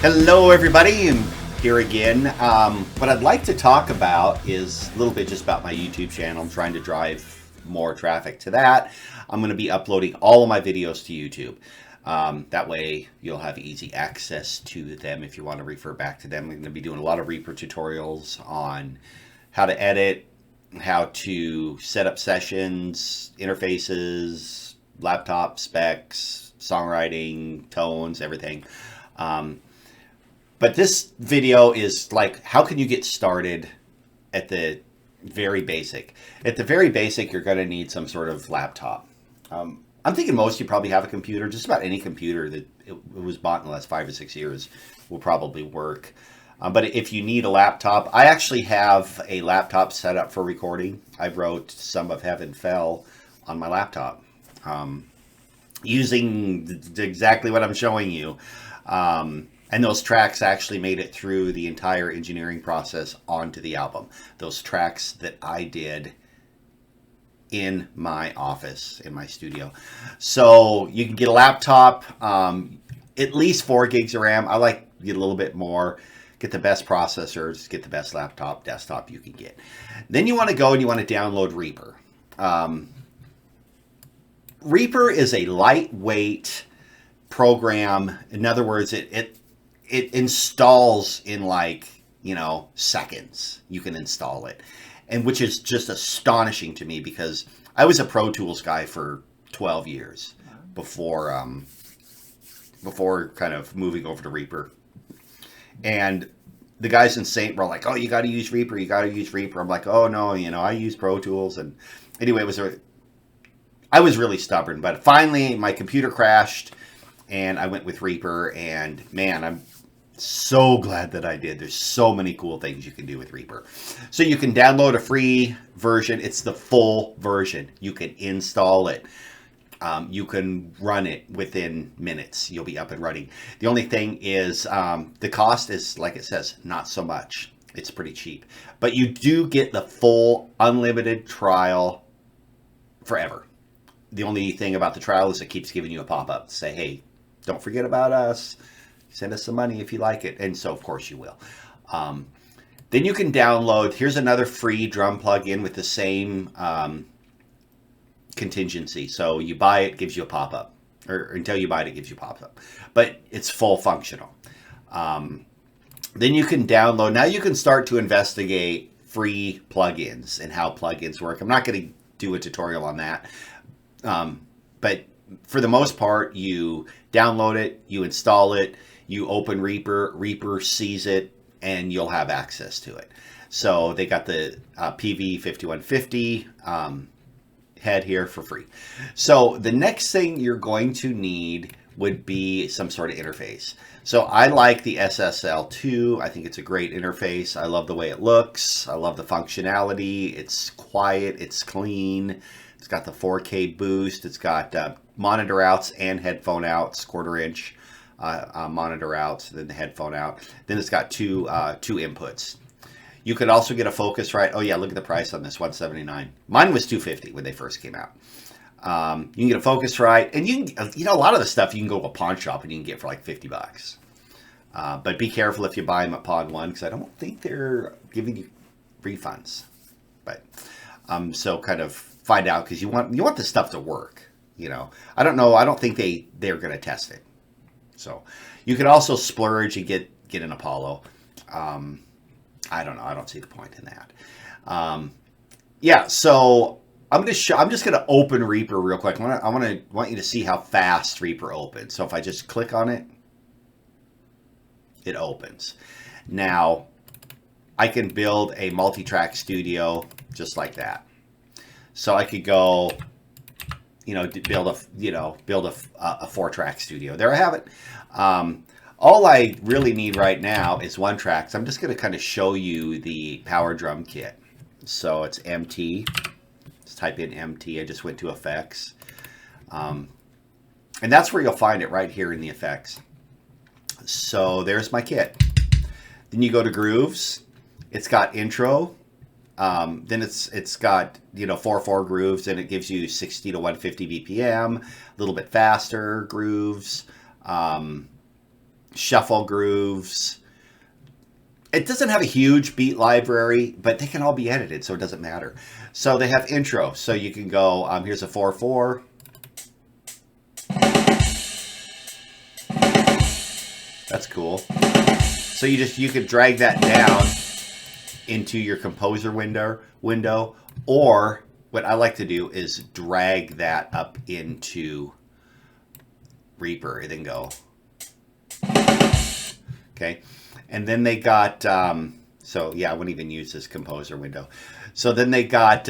Hello, everybody. I'm here again. What I'd like to talk about is a little bit just about my YouTube channel. I'm trying to drive more traffic to that. I'm going to be uploading all of my videos to YouTube. That way you'll have easy access to them if you want to refer back to them. I'm going to be doing a lot of Reaper tutorials on how to edit, how to set up sessions, interfaces, laptop specs, songwriting, tones, everything. But this video is like, how can you get started at the very basic? At the very basic, you're going to need some sort of laptop. I'm thinking most of you probably have a computer. Just about any computer that it was bought in the last 5 or 6 years will probably work. But if you need a laptop, I actually have a laptop set up for recording. I wrote some of Heaven Fell on my laptop using exactly what I'm showing you. And those tracks actually made it through the entire engineering process onto the album. Those tracks that I did in my office, in my studio. So you can get a laptop, at least 4 gigs of RAM. I like to get a little bit more, get the best processors, get the best laptop, desktop you can get. Then you want to go and you want to download Reaper. Reaper is a lightweight program. In other words, it installs in like, seconds. You can install it, and which is just astonishing to me because I was a Pro Tools guy for 12 years before kind of moving over to Reaper. And the guys in Saint were like, "Oh, you got to use Reaper. You got to use Reaper." I'm like, "Oh no, I use Pro Tools." And anyway, I was really stubborn, but finally my computer crashed and I went with Reaper, and man, I'm so glad that I did. There's so many cool things you can do with Reaper. So you can download a free version. It's the full version. You can install it. You can run it within minutes. You'll be up and running. The only thing is the cost is, like it says, not so much. It's pretty cheap. But you do get the full unlimited trial forever. The only thing about the trial is it keeps giving you a pop-up to say, hey, don't forget about us. Send us some money if you like it. And so, of course, you will. Then you can download. Here's another free drum plugin with the same contingency. So you buy it, gives you a pop-up. Or until you buy it, it gives you a pop-up. But it's full functional. Then you can download. Now you can start to investigate free plugins and how plugins work. I'm not going to do a tutorial on that. But for the most part, you download it, you install it, you open Reaper, Reaper sees it, and you'll have access to it. So they got the PV5150 head here for free. So the next thing you're going to need would be some sort of interface. So I like the SSL2. I think it's a great interface. I love the way it looks. I love the functionality. It's quiet. It's clean. It's got the 4K boost. It's got monitor outs and headphone outs, 1/4 inch monitor outs, then the headphone out. Then it's got two inputs. You could also get a Focusrite. Oh yeah, look at the price on this, $179. Mine was $250 when they first came out. You can get a Focusrite, and you can, a lot of the stuff you can go to a pawn shop and you can get for like $50. But be careful if you buy them at Pawn One, because I don't think they're giving you refunds. But so kind of find out, because you want the stuff to work. I don't know. I don't think they're going to test it. So you could also splurge and get an Apollo. I don't know. I don't see the point in that. Yeah. So I'm just going to open Reaper real quick. I want you to see how fast Reaper opens. So if I just click on it, it opens. Now I can build a multi-track studio just like that. So I could go, build a 4-track studio. There I have it. All I really need right now is 1 track. So I'm just going to kind of show you the power drum kit. So it's MT. Let's type in MT. I just went to effects. And that's where you'll find it, right here in the effects. So there's my kit. Then you go to grooves. It's got intro. Then it's got 4/4 grooves, and it gives you 60 to 150 BPM, a little bit faster grooves. shuffle grooves. It doesn't have a huge beat library, but they can all be edited, so it doesn't matter. So they have intro, so you can go, here's a 4/4. That's cool. So you could drag that down into your composer window, or what I like to do is drag that up into Reaper and then go. Okay. And then they got, so yeah, I wouldn't even use this composer window. So then they got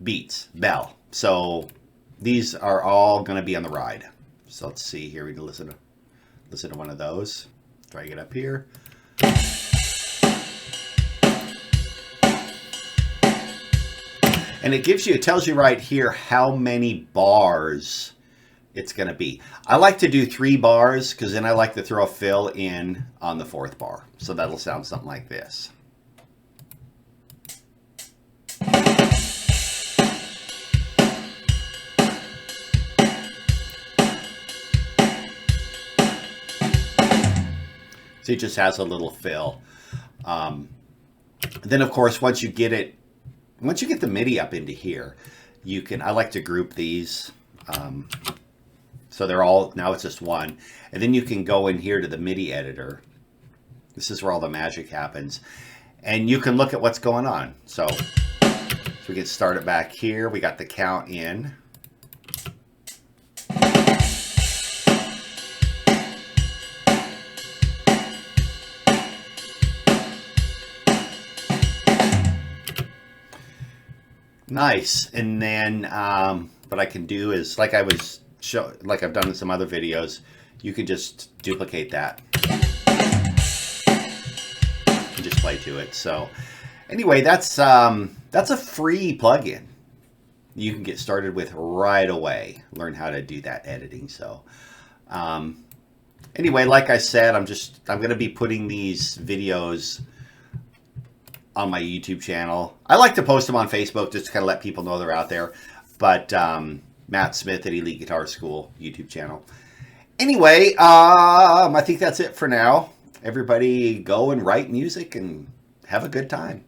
beats, bell. So these are all going to be on the ride. So let's see here. We can listen to one of those. Drag it up here. And it tells you right here how many bars it's going to be. I like to do 3 bars because then I like to throw a fill in on the 4th bar. So that'll sound something like this. So it just has a little fill. Then of course, once you get the MIDI up into here, I like to group these. So they're all, now it's just one. And then you can go in here to the MIDI editor. This is where all the magic happens. And you can look at what's going on. So we can start it back here. We got the count in. Nice. And then what I can do is, like I've done in some other videos, you can just duplicate that and just play to it. So anyway, that's a free plugin you can get started with right away. Learn how to do that editing. So anyway, like I said, I'm going to be putting these videos on my YouTube channel. I like to post them on Facebook just to kind of let people know they're out there. But Matt Smith at Elite Guitar School YouTube channel. Anyway, I think that's it for now. Everybody go and write music and have a good time.